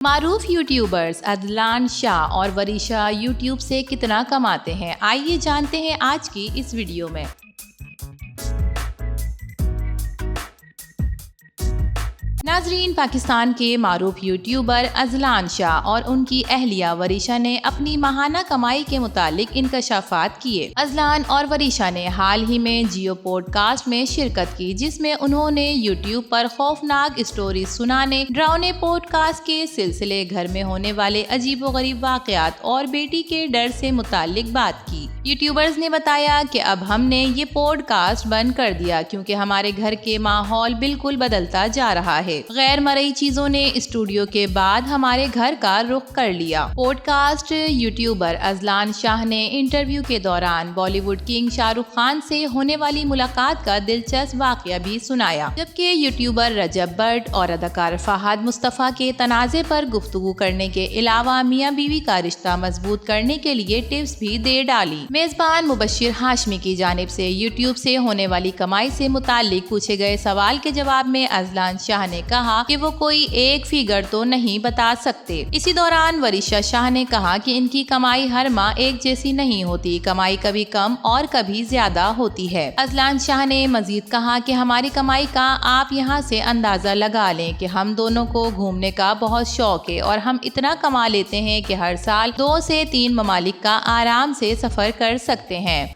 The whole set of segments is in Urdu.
معروف یوٹیوبرز عدلان شاہ اور وریشا یوٹیوب سے کتنا کماتے ہیں، آئیے جانتے ہیں آج کی اس ویڈیو میں۔ ناظرین، پاکستان کے معروف یوٹیوبر عدلان شاہ اور ان کی اہلیہ وریشا نے اپنی ماہانہ کمائی کے متعلق انکشافات کیے۔ عدلان اور وریشا نے حال ہی میں جیو پوڈ کاسٹ میں شرکت کی، جس میں انہوں نے یوٹیوب پر خوفناک اسٹوریز سنانے، ڈراؤنے پوڈ کاسٹ کے سلسلے، گھر میں ہونے والے عجیب و غریب واقعات اور بیٹی کے ڈر سے متعلق بات کی۔ یوٹیوبرز نے بتایا کہ اب ہم نے یہ پوڈ کاسٹ بند کر دیا کیونکہ ہمارے گھر کے ماحول بالکل بدلتا جا رہا ہے۔ غیر مرئی چیزوں نے اسٹوڈیو کے بعد ہمارے گھر کا رخ کر لیا۔ پوڈ کاسٹ یوٹیوبر عدلان شاہ نے انٹرویو کے دوران بالی ووڈ کنگ شاہ رخ خان سے ہونے والی ملاقات کا دلچسپ واقعہ بھی سنایا، جبکہ یوٹیوبر رجب بٹ اور اداکار فہد مصطفیٰ کے تنازع پر گفتگو کرنے کے علاوہ میاں بیوی کا رشتہ مضبوط کرنے کے لیے ٹپس بھی دے ڈالی۔ میزبان مبشر ہاشمی کی جانب سے یوٹیوب سے ہونے والی کمائی سے متعلق پوچھے گئے سوال کے جواب میں عدلان شاہ نے کہا کہ وہ کوئی ایک فگر تو نہیں بتا سکتے۔ اسی دوران وریشا شاہ نے کہا کہ ان کی کمائی ہر ماہ ایک جیسی نہیں ہوتی، کمائی کبھی کم اور کبھی زیادہ ہوتی ہے۔ عدلان شاہ نے مزید کہا کہ ہماری کمائی کا آپ یہاں سے اندازہ لگا لیں کہ ہم دونوں کو گھومنے کا بہت شوق ہے اور ہم اتنا کما لیتے ہیں کہ ہر سال 2 سے 3 ممالک کا آرام سے سفر کر سکتے ہیں۔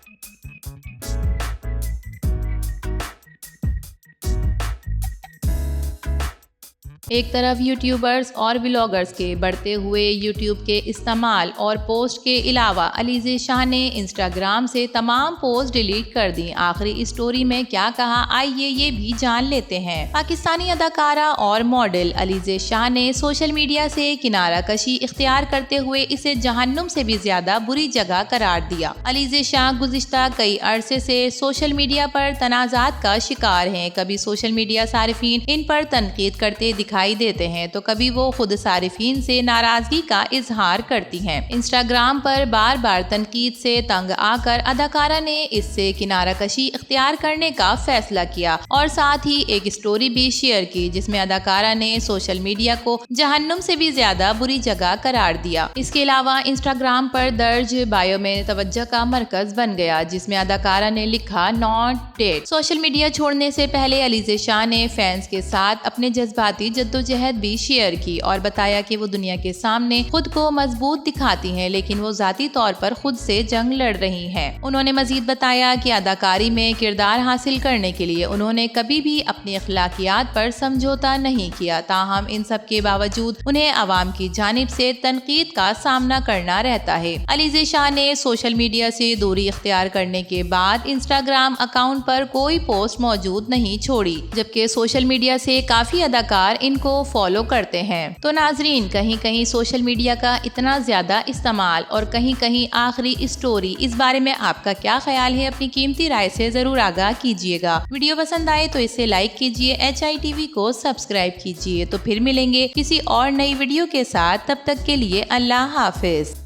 ایک طرف یوٹیوبرز اور بلاگرز کے بڑھتے ہوئے یوٹیوب کے استعمال اور پوسٹ کے علاوہ علیزہ شاہ نے انسٹاگرام سے تمام پوسٹ ڈیلیٹ کر دیں۔ آخری اسٹوری میں کیا کہا، آئیے یہ بھی جان لیتے ہیں۔ پاکستانی اداکارہ اور ماڈل علیزہ شاہ نے سوشل میڈیا سے کنارہ کشی اختیار کرتے ہوئے اسے جہنم سے بھی زیادہ بری جگہ قرار دیا۔ علیزہ شاہ گزشتہ کئی عرصے سے سوشل میڈیا پر تنازعات کا شکار ہیں۔ کبھی سوشل میڈیا صارفین ان پر تنقید کرتے دکھائی دیتے ہیں تو کبھی وہ خود صارفین سے ناراضگی کا اظہار کرتی ہیں۔ انسٹاگرام پر بار بار تنقید سے تنگ آ کر اداکارہ نے اس سے کنارہ کشی اختیار کرنے کا فیصلہ کیا اور ساتھ ہی ایک اسٹوری بھی شیئر کی جس میں اداکارہ نے سوشل میڈیا کو جہنم سے بھی زیادہ بری جگہ قرار دیا۔ اس کے علاوہ انسٹاگرام پر درج بایو میں توجہ کا مرکز بن گیا، جس میں اداکارہ نے لکھا ناٹ ڈیڈ۔ سوشل میڈیا چھوڑنے سے پہلے علیزہ شاہ نے فینس کے ساتھ اپنے جذباتی جدوجہد بھی شیئر کی اور بتایا کہ وہ دنیا کے سامنے خود کو مضبوط دکھاتی ہیں لیکن وہ ذاتی طور پر خود سے جنگ لڑ رہی ہیں۔ انہوں نے مزید بتایا کہ اداکاری میں کردار حاصل کرنے کے لیے انہوں نے کبھی بھی اپنی اخلاقیات پر سمجھوتا نہیں کیا، تاہم ان سب کے باوجود انہیں عوام کی جانب سے تنقید کا سامنا کرنا رہتا ہے۔ علیزہ شاہ نے سوشل میڈیا سے دوری اختیار کرنے کے بعد انسٹاگرام اکاؤنٹ پر کوئی پوسٹ موجود نہیں چھوڑی، جبکہ سوشل میڈیا سے کافی اداکار ان کو فالو کرتے ہیں۔ تو ناظرین، کہیں کہیں سوشل میڈیا کا اتنا زیادہ استعمال اور کہیں کہیں آخری اسٹوری، اس بارے میں آپ کا کیا خیال ہے؟ اپنی قیمتی رائے سے ضرور آگاہ کیجیے گا۔ ویڈیو پسند آئے تو اسے لائک کیجیے، HITV کو سبسکرائب کیجیے۔ تو پھر ملیں گے کسی اور نئی ویڈیو کے ساتھ، تب تک کے لیے اللہ حافظ۔